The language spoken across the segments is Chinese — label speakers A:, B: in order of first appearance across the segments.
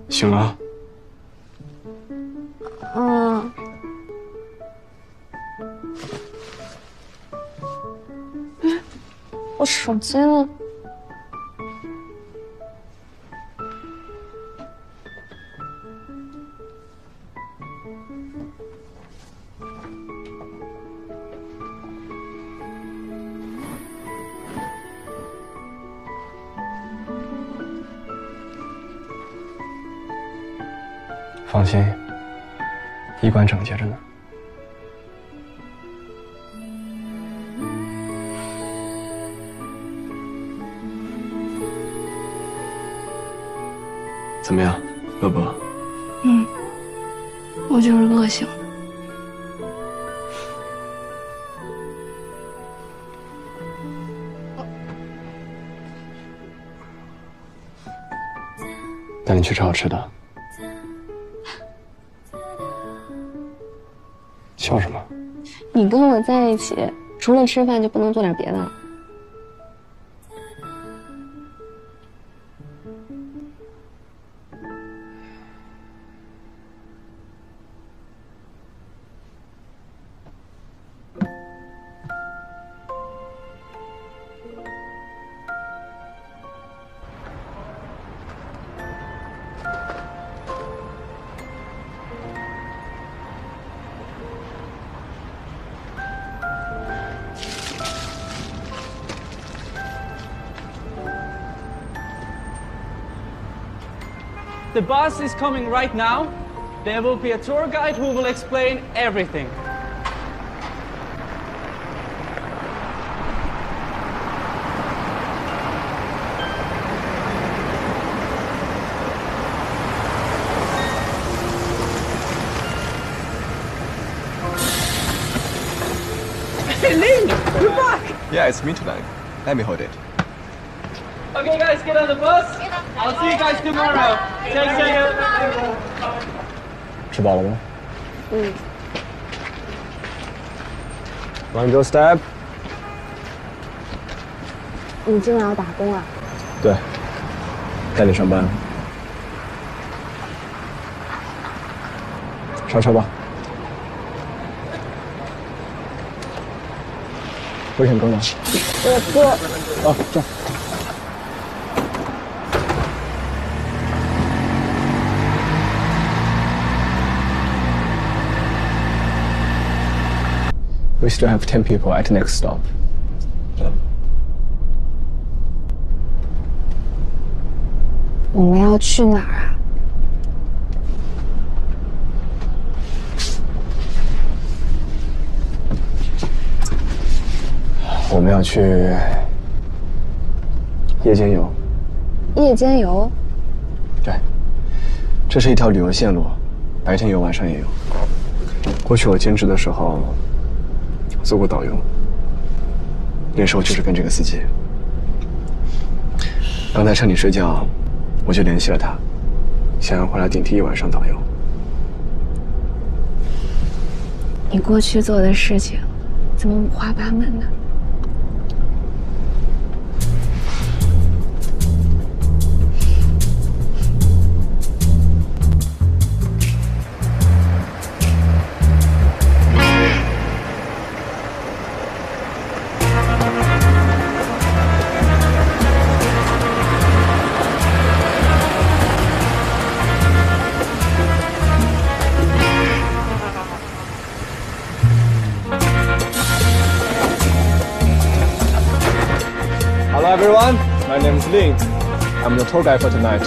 A: 醒了。
B: 嗯。哎，我手机呢？
A: 放心，医馆整洁着呢。怎么样，乐不乐？
B: 嗯，我就是恶性的。
A: 带你去吃好吃的。笑什么？
B: 你跟我在一起，除了吃饭就不能做点别的？The
C: bus is coming right now. There will be a tour guide who will explain everything. Hey, Ling! You're back!
D: Yeah, it's me tonight. Let me hold it.
C: Okay, guys, get on the bus. I'll see you guys tomorrow. Take care.
A: 吃饱了吗？
B: 嗯。
A: Mind your step。
B: 你今晚要打工啊？
A: 对，带你上班。上车吧。危险搁哪？
B: 我不。
A: 啊，这儿。 We still have 10 people at the next stop.
B: 我们要去哪儿啊？
A: 我们要去夜间游。
B: 夜间游？
A: 对，这是一条旅游线路，白天游，晚上也有。过去我兼职的时候做过导游，那时候就是跟这个司机。刚才趁你睡觉，我就联系了他，想要回来顶替一晚上导游。
B: 你过去做的事情，怎么五花八门呢？
E: Hello everyone, my name is Ling. I'm the tour guide for tonight.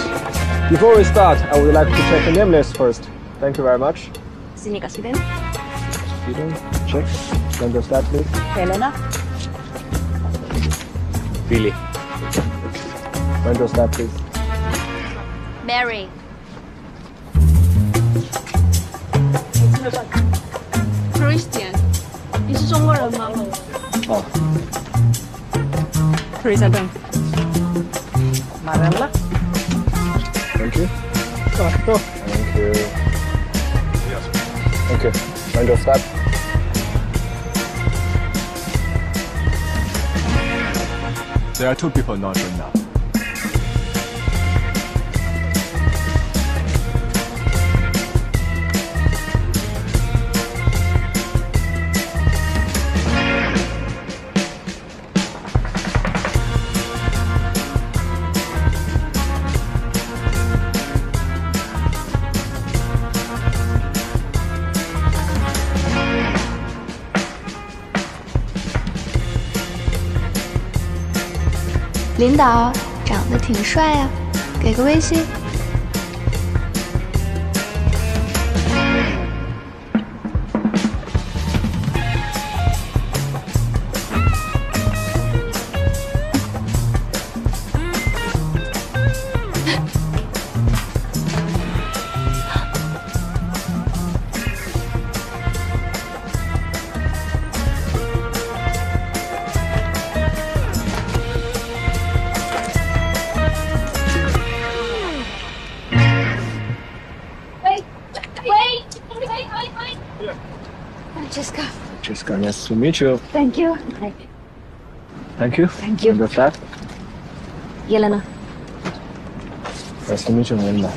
E: Before we start, I would like to check the name list first. Thank you very much.
F: Sweden.
E: Sweden, check. Then the start, please.
F: Helena.
E: Billy. Then the start, please.
F: Mary.
B: Christian， 你是中国人吗？
A: 哦。
B: Teresa Deng。Marella.
E: Thank you. Thank you. Thank you. Then the start.
D: There are two people not showing up.
B: 领导长得挺帅啊，给个微信。Jessica.
E: Jessica, nice to meet you.
B: Thank you.
E: Thank you.
B: Thank you.
E: And with that,
B: Yelena.
E: nice to meet you, Linda.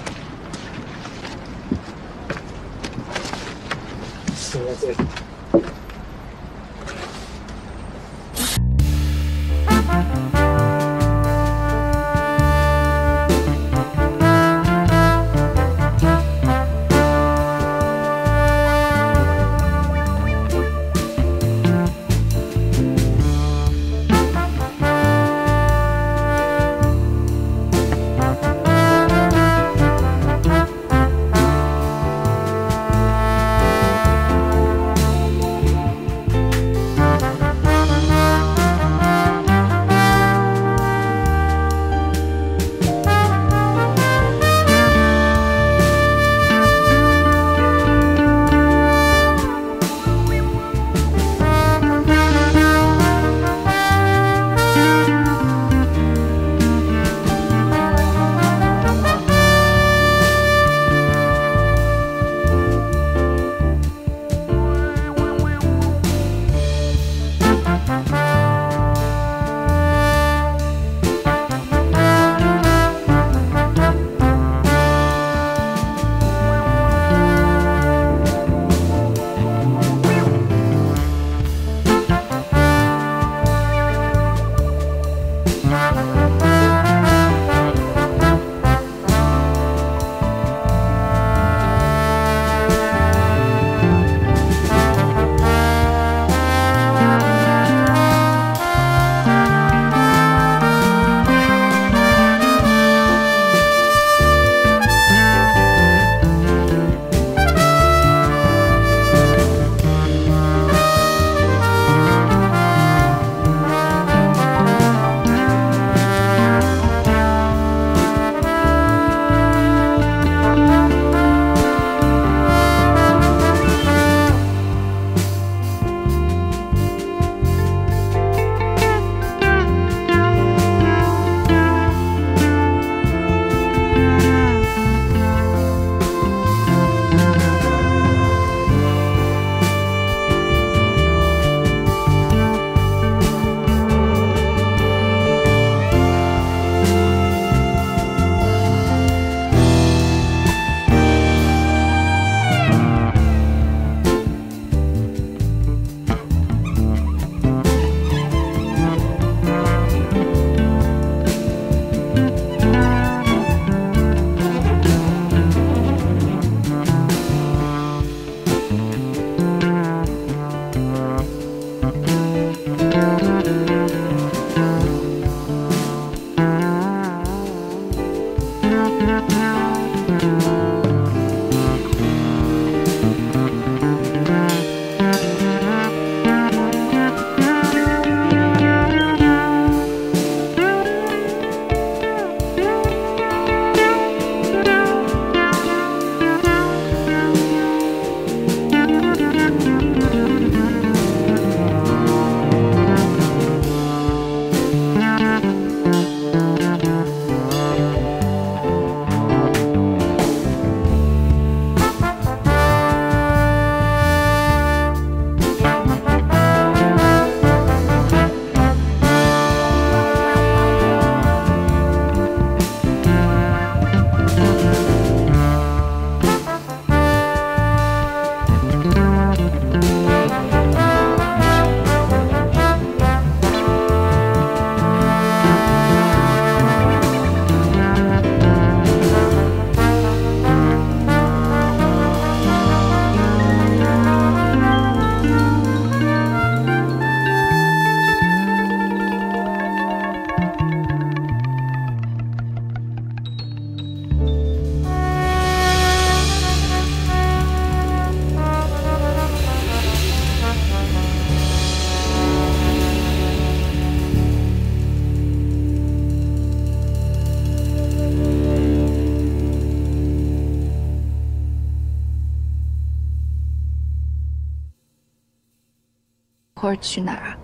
B: 或者去哪儿啊？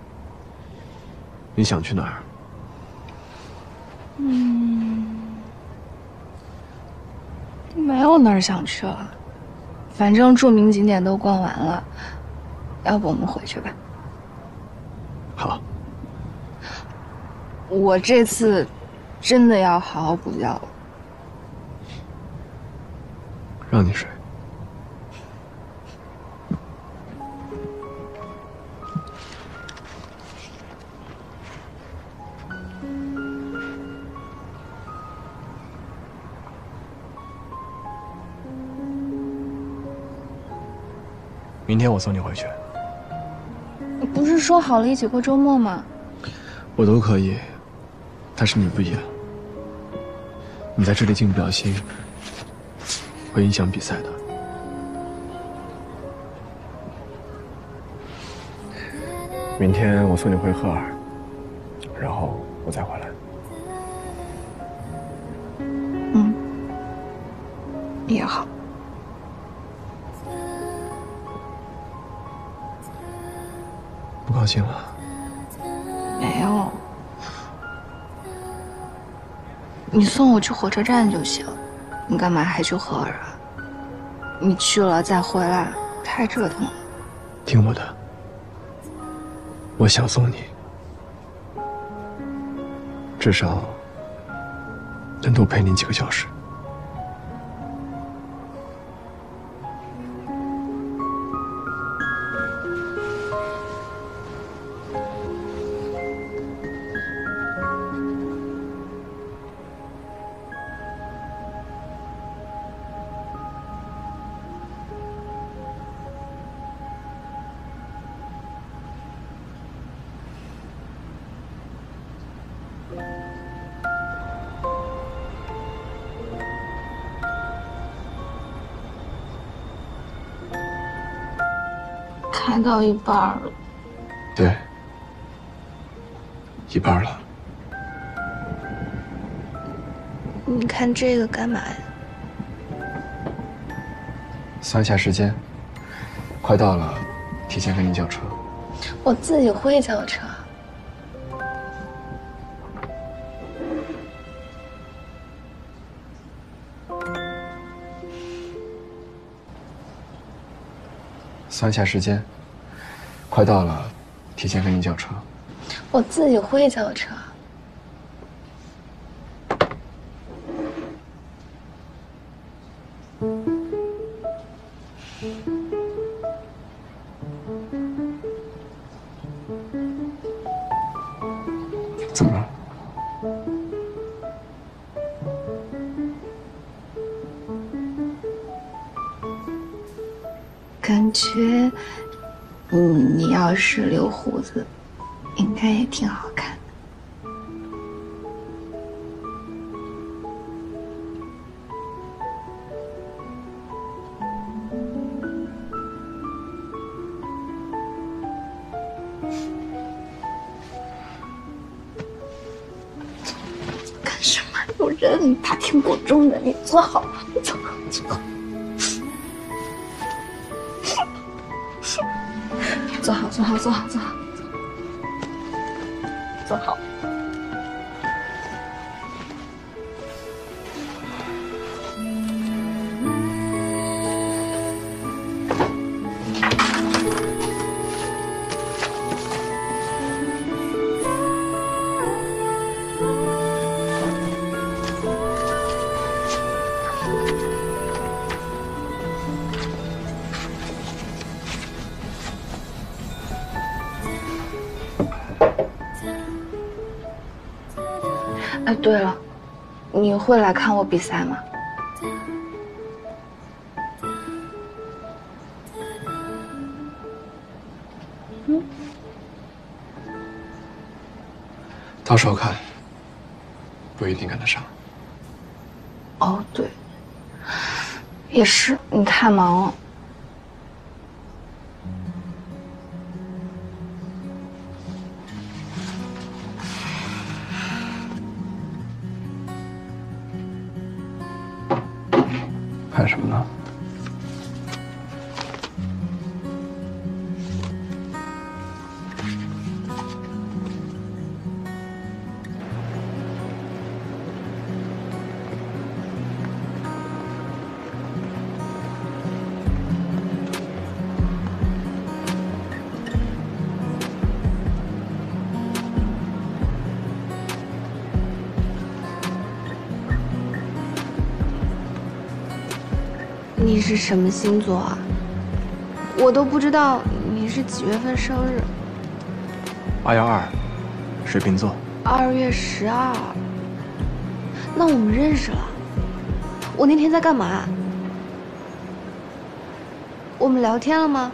A: 你想去哪儿？
B: 没有哪儿想去了，反正著名景点都逛完了，要不我们回去吧？
A: 好，
B: 我这次真的要好好补觉了。
A: 让你睡。明天我送你回去。
B: 不是说好了一起过周末吗？
A: 我都可以，但是你不一样。你在这里静不了心，会影响比赛的。明天我送你回赫尔，然后我再回来。
B: 也好。
A: 不高兴了？
B: 没有，你送我去火车站就行，你干嘛还去赫尔啊？你去了再回来，太折腾了。
A: 听我的，我想送你，至少能多陪你几个小时。
B: 开到一半了。
A: 对，一半了。
B: 你看这个干嘛呀？
A: 算一下时间，快到了，提前跟你叫车。
B: 我自己会叫车。
A: 算一下时间，快到了，提前跟你叫车。
B: 我自己会叫车。
A: 怎么了？
B: 感觉，你要是留胡子，应该也挺好看的。干什么？有人，他听不中的。你坐好了，坐好，坐好。坐好，坐好，坐好，坐好，坐好。哎，对了，你会来看我比赛吗？
A: 到时候看，不一定赶得上。
B: 哦，对，也是，你太忙了。
A: 看什么呢？
B: 你是什么星座啊？我都不知道你是几月份生日。
A: 212，水瓶座。
B: 2月12。那我们认识了。我那天在干嘛？我们聊天了吗？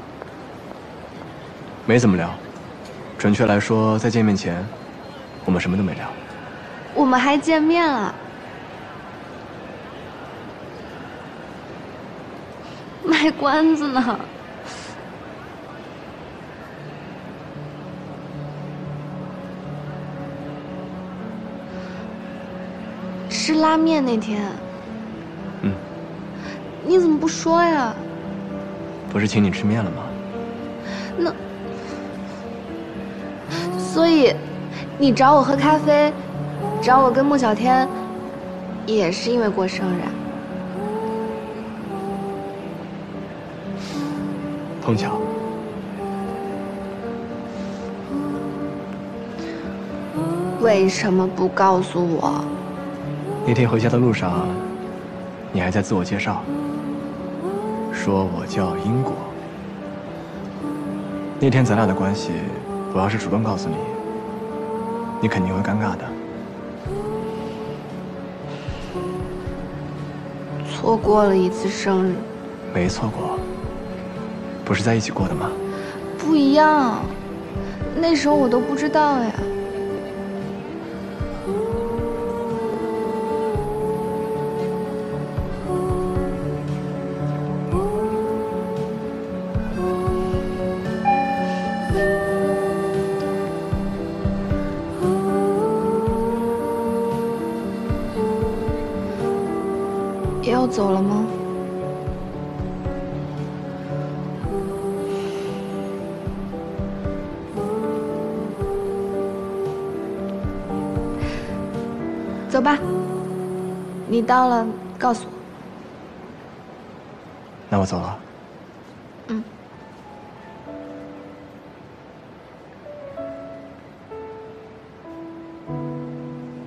A: 没怎么聊，准确来说，在见面前，我们什么都没聊。
B: 我们还见面了。卖关子呢。吃拉面那天，你怎么不说呀？
A: 不是请你吃面了吗？
B: 所以，你找我喝咖啡，找我跟穆小天，也是因为过生日啊？
A: 碰巧。
B: 为什么不告诉我？
A: 那天回家的路上，你还在自我介绍，说我叫英国。那天咱俩的关系，我要是主动告诉你，你肯定会尴尬的。
B: 错过了一次生日。
A: 没错过，不是在一起过的吗？
B: 不一样，那时候我都不知道呀。要走了吗？走吧，你到了告诉我。
A: 那我走了。
B: 嗯。